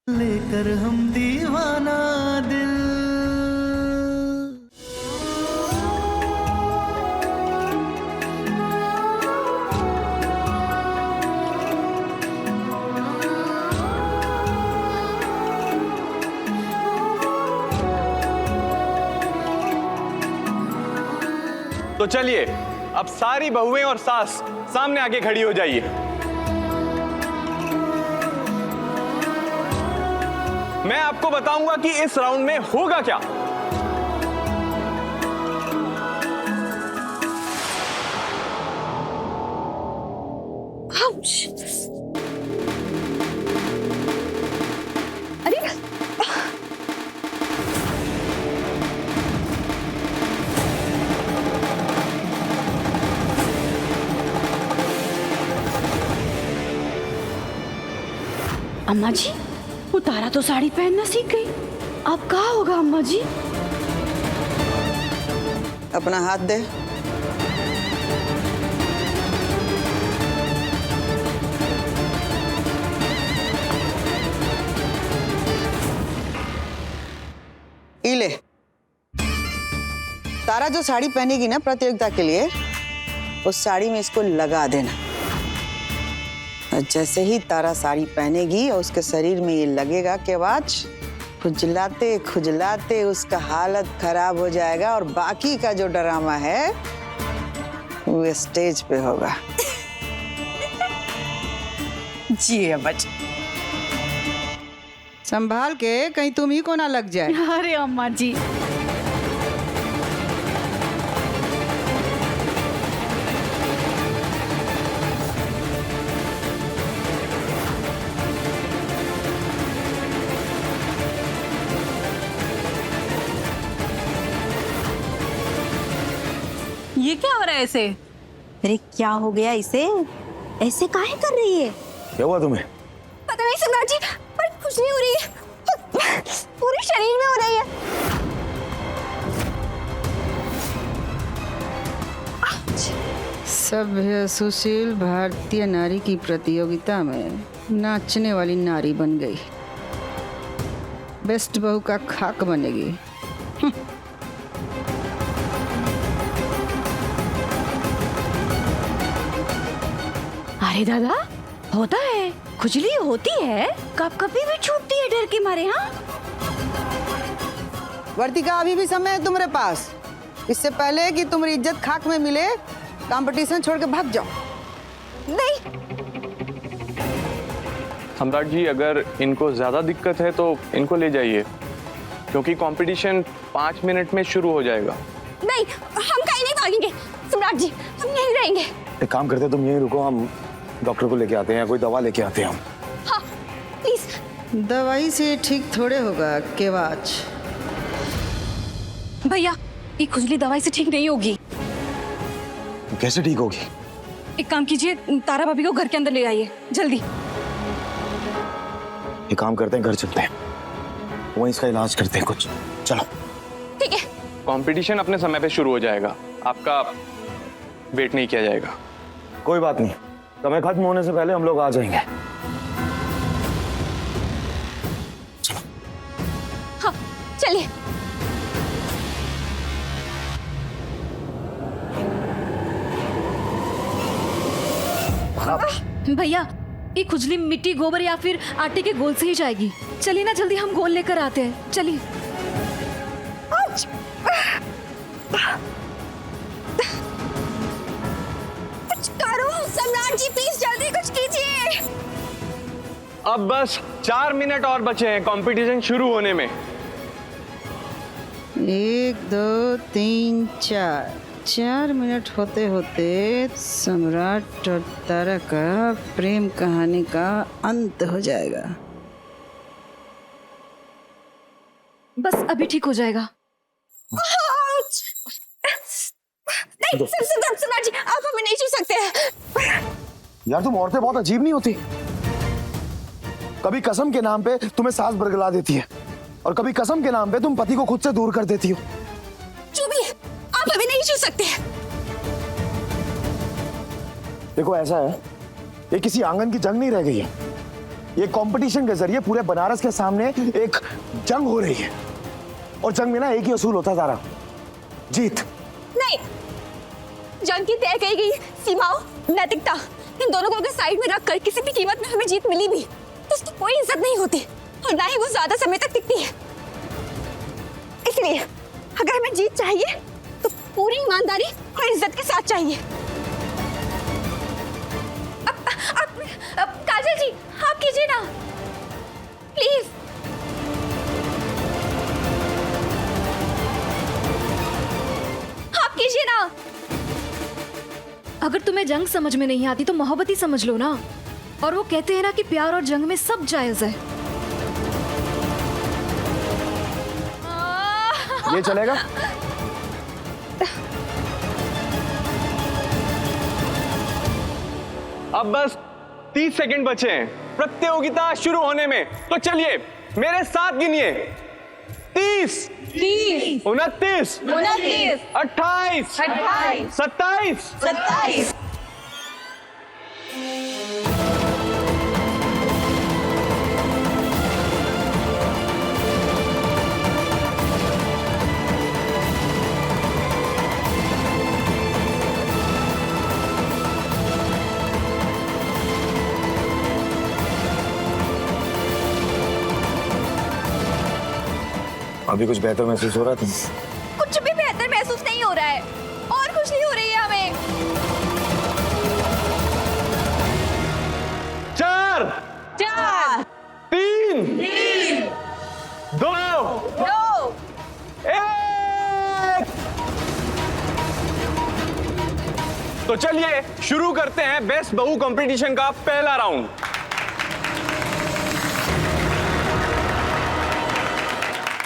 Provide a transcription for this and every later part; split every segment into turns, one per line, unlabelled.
लेकर हम दीवाना दिल।
तो चलिए अब सारी बहुएं और सास सामने आके खड़ी हो जाइए। मैं आपको बताऊंगा कि इस राउंड में होगा क्या।
अरे अम्मा जी, वो तारा तो साड़ी पहनना सीख गई। अब क्या होगा अम्मा जी?
अपना हाथ दे। ई ले। तारा जो साड़ी पहनेगी ना प्रतियोगिता के लिए, उस साड़ी में इसको लगा देना। और जैसे ही तारा साड़ी पहनेगी और उसके शरीर में ये लगेगा कि आज खुजलाते खुजलाते उसका हालत खराब हो जाएगा और बाकी का जो ड्रामा है वो स्टेज पे होगा। जी बच संभाल के, कहीं तुम ही को ना लग जाए।
अरे अम्मा जी,
ये क्या हो रहा है ऐसे?
अरे क्या हो गया इसे? ऐसे काहे कर रही है?
क्या हुआ तुम्हें?
पता नहीं सम्राट जी, पर कुछ नहीं हो रही है। पूरे शरीर में हो रही है।
सभ्य सुशील भारतीय नारी की प्रतियोगिता में नाचने वाली नारी बन गई। बेस्ट बहू का खाक बनेगी।
अरे दादा, होता है, खुजली होती है, कब कभी भी छूटती है डर के मारे। हाँ,
वर्तिका, अभी भी समय है तुम्हारे पास। इससे पहले कि तुम्हारी इज्जत खाक में मिले, कंपटीशन छोड़ के भाग जाओ।
नहीं,
सम्राट जी, अगर इनको ज्यादा दिक्कत है तो इनको ले जाइए, क्योंकि कंपटीशन 5 मिनट में शुरू हो जाएगा।
नहीं, हम कहीं नहीं भागेंगे सम्राट जी, हम यहीं रहेंगे।
एक काम करते हैं, तुम यहीं रुको, हम डॉक्टर को लेके आते हैं या कोई दवा लेके आते हैं हम।
हाँ प्लीज।
दवाई से ठीक थोड़े होगा केवाच।
भैया, ये खुजली दवाई से ठीक नहीं होगी।
कैसे ठीक होगी?
एक काम कीजिए, तारा भाभी को घर के अंदर ले आइए जल्दी।
एक काम करते हैं, घर चलते हैं, वहीं इसका इलाज करते हैं कुछ। चलो
ठीक है।
कंपटीशन अपने समय पे शुरू हो जाएगा, आपका वेट नहीं किया जाएगा।
कोई बात नहीं, समय खत्म होने से पहले हम लोग आ जाएंगे।
हाँ चलिए।
भैया, ये खुजली मिट्टी, गोबर या फिर आटे के गोल से ही जाएगी। चलिए ना, जल्दी हम गोल लेकर आते हैं। चलिए।
कुछ करो सम्राट जी, प्लीज जल्दी कुछ कीजिए।
अब बस 4 मिनट और बचे हैं कंपटीशन शुरू होने में।
1 2 3 4 4 मिनट होते होते सम्राट और तारा का प्रेम कहानी का अंत हो जाएगा।
बस अभी ठीक हो जाएगा।
नहीं सम्राट जी, आप हमें नहीं छू सकते हैं।
यार, तुम औरतें बहुत अजीब नहीं होती? कभी कसम के नाम पे तुम्हें सास बरगला देती है और कभी कसम के नाम पे तुम पति को खुद से दूर कर देती हो।
जो भी है, आप हमें नहीं छू सकते।
देखो, ऐसा है, ये किसी आंगन की जंग नहीं रह गई है। ये कंपटीशन के जरिए पूरे बनारस के सामने एक जंग हो रही है, और जंग में ना एक ही असूल होता है तारा, जीत।
नहीं, जंग की तय की गई सीमाओं, नैतिकता, इन दोनों को अगर साइड में रखकर किसी भी कीमत में हमें जीत मिली भी तो उसकी कोई इज्जत नहीं होती और ना ही वो ज्यादा समय तक टिकती है। इसलिए अगर हमें जीत चाहिए तो पूरी ईमानदारी और इज्जत के साथ चाहिए। अब काजल जी, आप कीजिए ना प्लीज। आप कीजिए ना।
अगर तुम्हें जंग समझ में नहीं आती तो मोहब्बत ही समझ लो ना। और वो कहते हैं ना कि प्यार और जंग में सब जायज है।
ये चलेगा?
अब बस 30 सेकंड बचे हैं प्रतियोगिता शुरू होने में, तो चलिए मेरे साथ गिनिए। 30, 29, 28, 27,
27।
अभी कुछ बेहतर महसूस हो रहा है तुम?
कुछ भी बेहतर महसूस नहीं हो रहा है और खुश नहीं हो रही है हमें।
4, 3, 2, 1। तो चलिए शुरू करते हैं बेस्ट बहू कंपटीशन का पहला राउंड।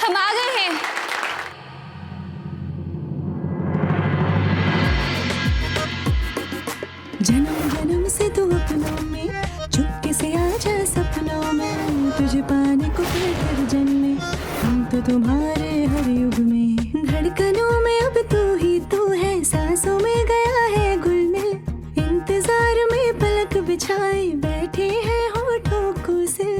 हम आ गए हैं।
जन्म जन्म से तू अपनों में, चुपके से आ जा सपनों में, तुझे पाने को फिर जन्मे, हम तो तुम्हारे हर युग में, धड़कनों में अब तू ही तू है, सांसों में गया है गुल मिल, इंतजार में पलक बिछाए बैठे हैं होठों को से,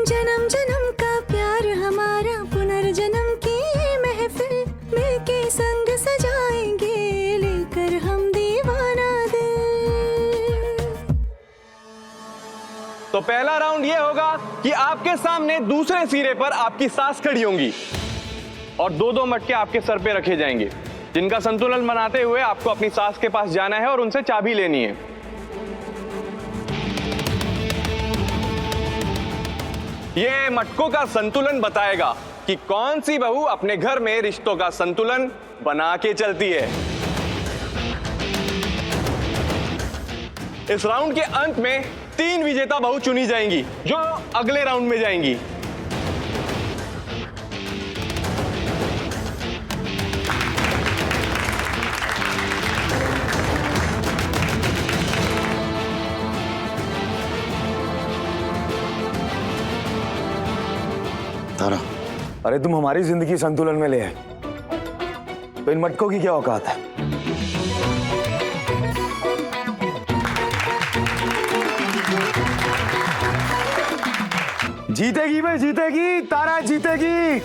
जन्म जन्म का प्यार हमारा, पुनर्जन्म की महफिल, मिलके संग सजाएंगे, लेकर हम दीवाना दिल।
तो पहला राउंड ये होगा कि आपके सामने दूसरे सिरे पर आपकी सास खड़ी होंगी और 2-2 मटके आपके सर पे रखे जाएंगे, जिनका संतुलन बनाते हुए आपको अपनी सास के पास जाना है और उनसे चाबी लेनी है। ये मटकों का संतुलन बताएगा कि कौन सी बहू अपने घर में रिश्तों का संतुलन बना के चलती है। इस राउंड के अंत में 3 विजेता बहू चुनी जाएंगी जो अगले राउंड में जाएंगी।
तारा, अरे तुम हमारी जिंदगी संतुलन में ले आए, तो इन मटकों की क्या औकात है? जीतेगी भाई, जीतेगी, तारा जीतेगी।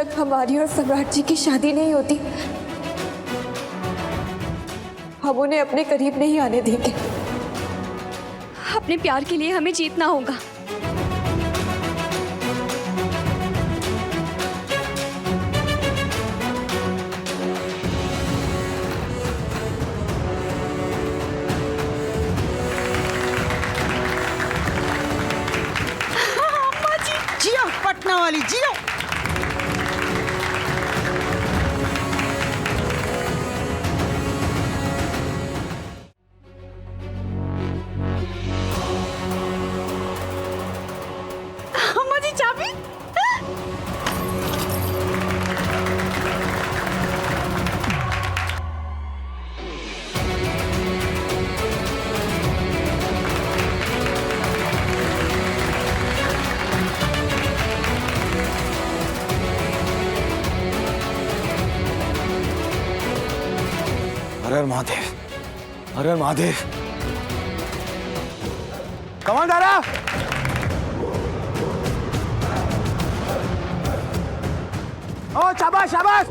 तक हमारी और सम्राट जी की शादी नहीं होती हम उन्हें अपने करीब नहीं आने देंगे। अपने प्यार के लिए हमें जीतना होगा।
जियो पटना वाली जियो।
अम्मा जी चाबी।
हर हर महादेव, हर हर महादेव। कमांडारा, ओ शाबाश शाबाश।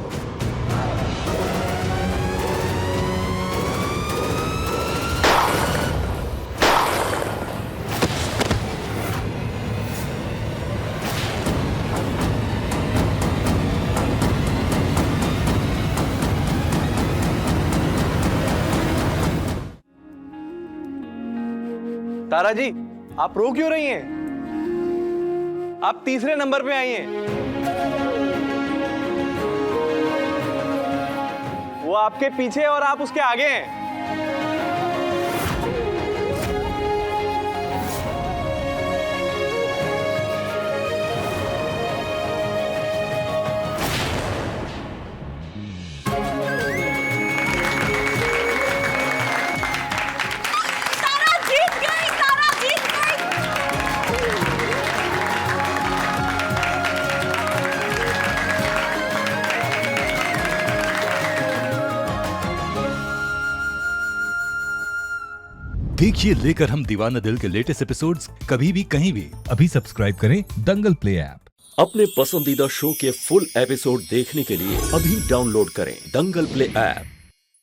तारा जी, आप रो क्यों रही हैं? आप तीसरे नंबर पे आई हैं। वो आपके पीछे और आप उसके आगे हैं।
देखिए लेकर हम दीवाना दिल के लेटेस्ट एपिसोड्स कभी भी कहीं भी। अभी सब्सक्राइब करें दंगल प्ले ऐप।
अपने पसंदीदा शो के फुल एपिसोड देखने के लिए अभी डाउनलोड करें दंगल प्ले ऐप।